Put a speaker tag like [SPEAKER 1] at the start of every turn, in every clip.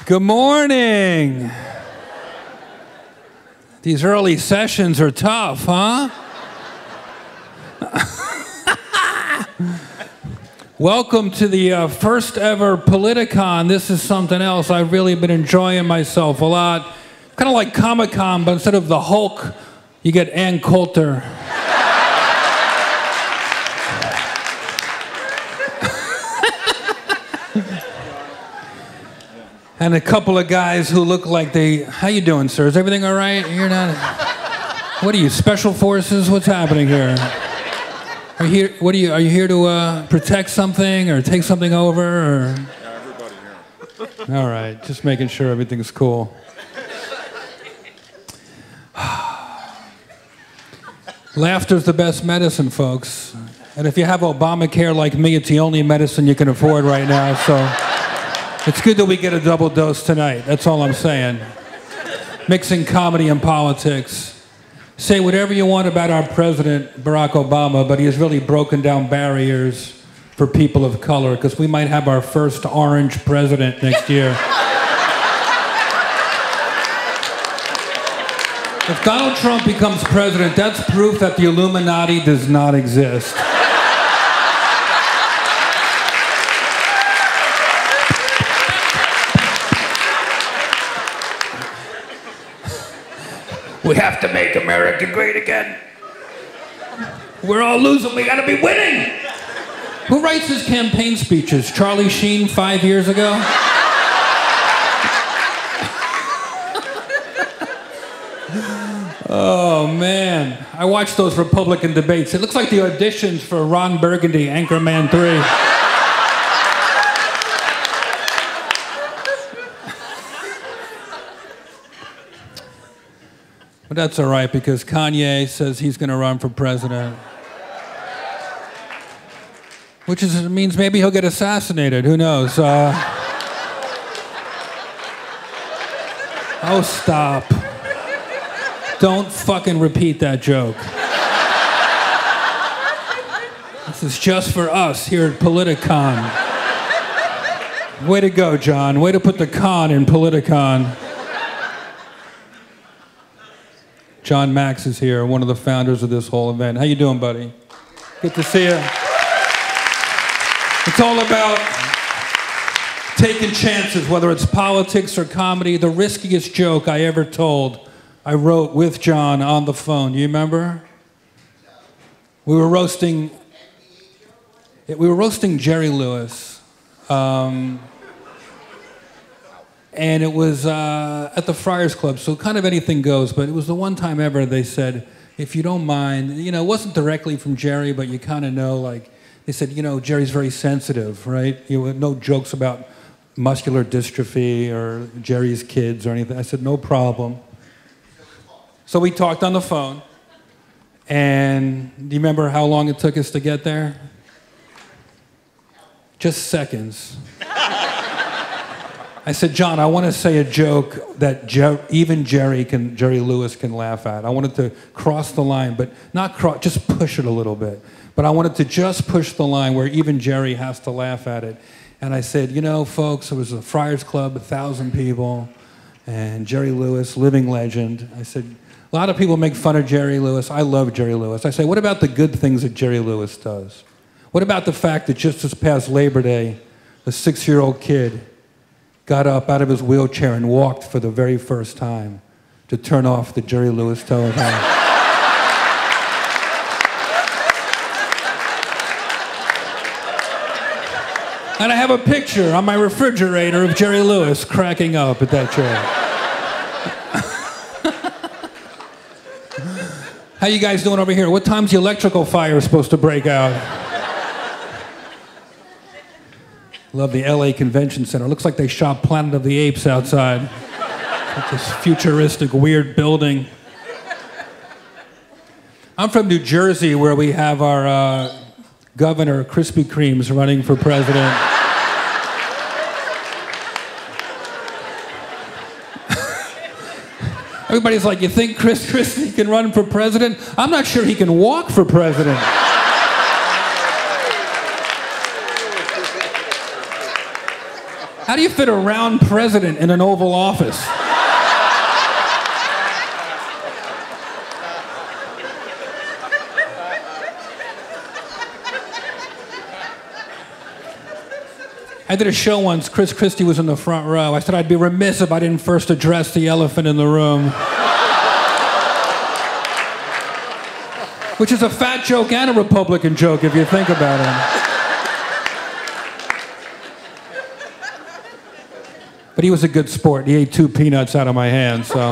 [SPEAKER 1] Good morning. These early sessions are tough, huh? Welcome to the first ever Politicon. This is something else. I've really been enjoying myself a lot. Kind of like Comic-Con, but instead of the Hulk, you get Ann Coulter. And a couple of guys who look like they... How you doing, sir? Is everything all right? You're not... What are you, special forces? What's happening here? Are you here to protect something or take something over? Or?
[SPEAKER 2] Yeah, everybody here.
[SPEAKER 1] All right, just making sure everything's cool. Laughter's the best medicine, folks. And if you have Obamacare like me, it's the only medicine you can afford right now, so... It's good that we get a double dose tonight. That's all I'm saying. Mixing comedy and politics. Say whatever you want about our president, Barack Obama, but he has really broken down barriers for people of color, because we might have our first orange president next year. If Donald Trump becomes president, that's proof that the Illuminati does not exist. We have to make America great again. We're all losing, we gotta be winning. Who writes his campaign speeches? Charlie Sheen 5 years ago? Oh man, I watched those Republican debates. It looks like the auditions for Ron Burgundy, Anchorman 3. But that's all right, because Kanye says he's going to run for president. Which means maybe he'll get assassinated. Who knows? Oh, stop. Don't fucking repeat that joke. This is just for us here at Politicon. Way to go, John. Way to put the con in Politicon. John Max is here, one of the founders of this whole event. How you doing, buddy? Good to see you. It's all about taking chances, whether it's politics or comedy. The riskiest joke I ever told, I wrote with John on the phone. Do you remember? We were roasting Jerry Lewis. And it was at the Friars Club, so kind of anything goes, but it was the one time ever they said, if you don't mind, you know, it wasn't directly from Jerry, but you kind of know, like, they said, you know, Jerry's very sensitive, right? You know, no jokes about muscular dystrophy or Jerry's kids or anything. I said, no problem. So we talked on the phone, and do you remember how long it took us to get there? Just seconds. I said, John, I want to say a joke that even Jerry Lewis can laugh at. I wanted to cross the line, but not just push it a little bit. But I wanted to just push the line where even Jerry has to laugh at it. And I said, you know, folks, it was a Friars Club, 1,000 people, and Jerry Lewis, living legend. I said, a lot of people make fun of Jerry Lewis. I love Jerry Lewis. I say, what about the good things that Jerry Lewis does? What about the fact that just this past Labor Day, a 6-year-old kid got up out of his wheelchair and walked for the very first time to turn off the Jerry Lewis television. And I have a picture on my refrigerator of Jerry Lewis cracking up at that chair. How you guys doing over here? What time's the electrical fire supposed to break out? Love the LA Convention Center. Looks like they shot Planet of the Apes outside. Like this futuristic, weird building. I'm from New Jersey, where we have our governor, Krispy Kreme's, running for president. Everybody's like, you think Chris Christie can run for president? I'm not sure he can walk for president. How do you fit a round president in an Oval Office? I did a show once. Chris Christie was in the front row. I said I'd be remiss if I didn't first address the elephant in the room. Which is a fat joke and a Republican joke if you think about it. But he was a good sport. He ate 2 peanuts out of my hand, so.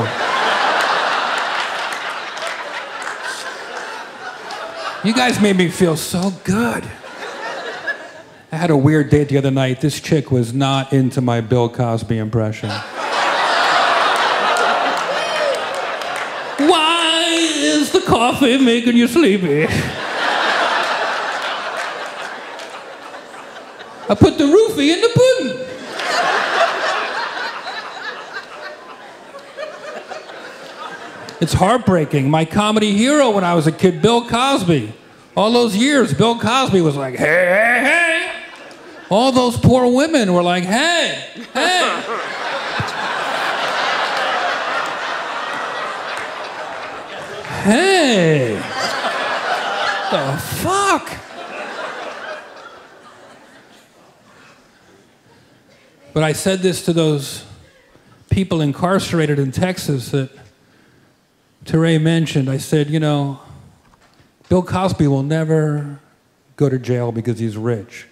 [SPEAKER 1] You guys made me feel so good. I had a weird date the other night. This chick was not into my Bill Cosby impression. Why is the coffee making you sleepy? I put the roofie in the pudding. It's heartbreaking. My comedy hero when I was a kid, Bill Cosby. All those years, Bill Cosby was like, hey, hey, hey. All those poor women were like, hey, hey. Hey. The fuck? But I said this to those people incarcerated in Texas that Teray mentioned. I said, you know, Bill Cosby will never go to jail because he's rich.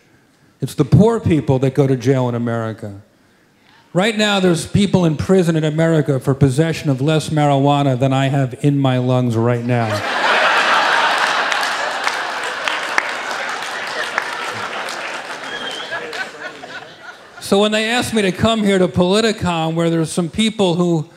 [SPEAKER 1] It's the poor people that go to jail in America. Right now, there's people in prison in America for possession of less marijuana than I have in my lungs right now. So when they asked me to come here to Politicon, where there's some people who,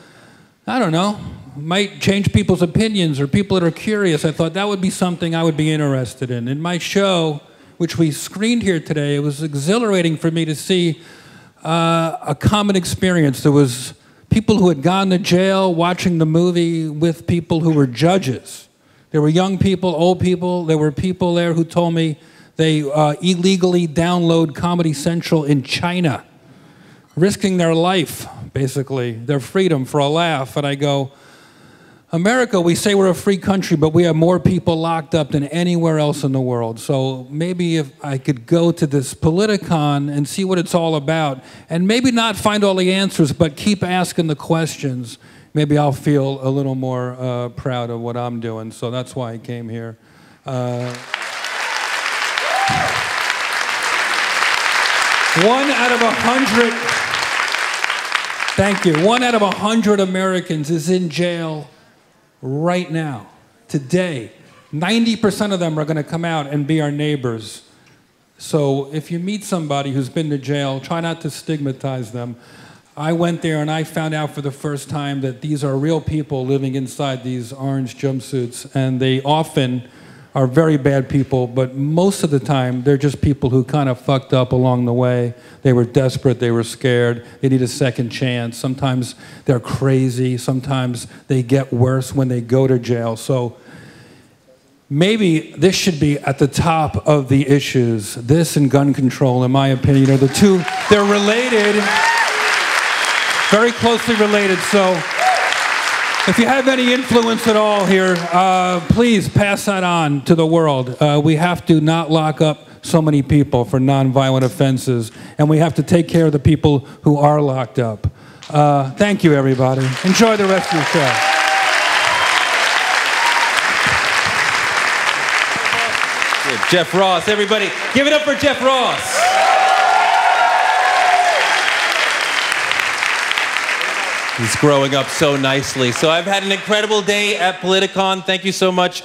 [SPEAKER 1] I don't know, might change people's opinions or people that are curious, I thought that would be something I would be interested in. In my show, which we screened here today, it was exhilarating for me to see a common experience. There was people who had gone to jail watching the movie with people who were judges. There were young people, old people. There were people there who told me they illegally download Comedy Central in China, risking their life, basically, their freedom for a laugh. And I go, America, we say we're a free country, but we have more people locked up than anywhere else in the world. So maybe if I could go to this Politicon and see what it's all about, and maybe not find all the answers, but keep asking the questions, maybe I'll feel a little more proud of what I'm doing. So that's why I came here. One out of 100, thank you, 1 out of 100 Americans is in jail right now, today. 90% of them are going to come out and be our neighbors. So if you meet somebody who's been to jail, try not to stigmatize them. I went there and I found out for the first time that these are real people living inside these orange jumpsuits, and they often are very bad people, but most of the time they're just people who kind of fucked up along the way. They were desperate, they were scared, they need a second chance. Sometimes they're crazy, sometimes they get worse when they go to jail. So maybe this should be at the top of the issues. This and gun control, in my opinion, are the two. They're related, very closely related. So if you have any influence at all here, please pass that on to the world. We have to not lock up so many people for nonviolent offenses, and we have to take care of the people who are locked up. Thank you, everybody. Enjoy the rest of your show.
[SPEAKER 3] Jeff Ross, everybody, give it up for Jeff Ross. He's growing up so nicely. So I've had an incredible day at Politicon. Thank you so much.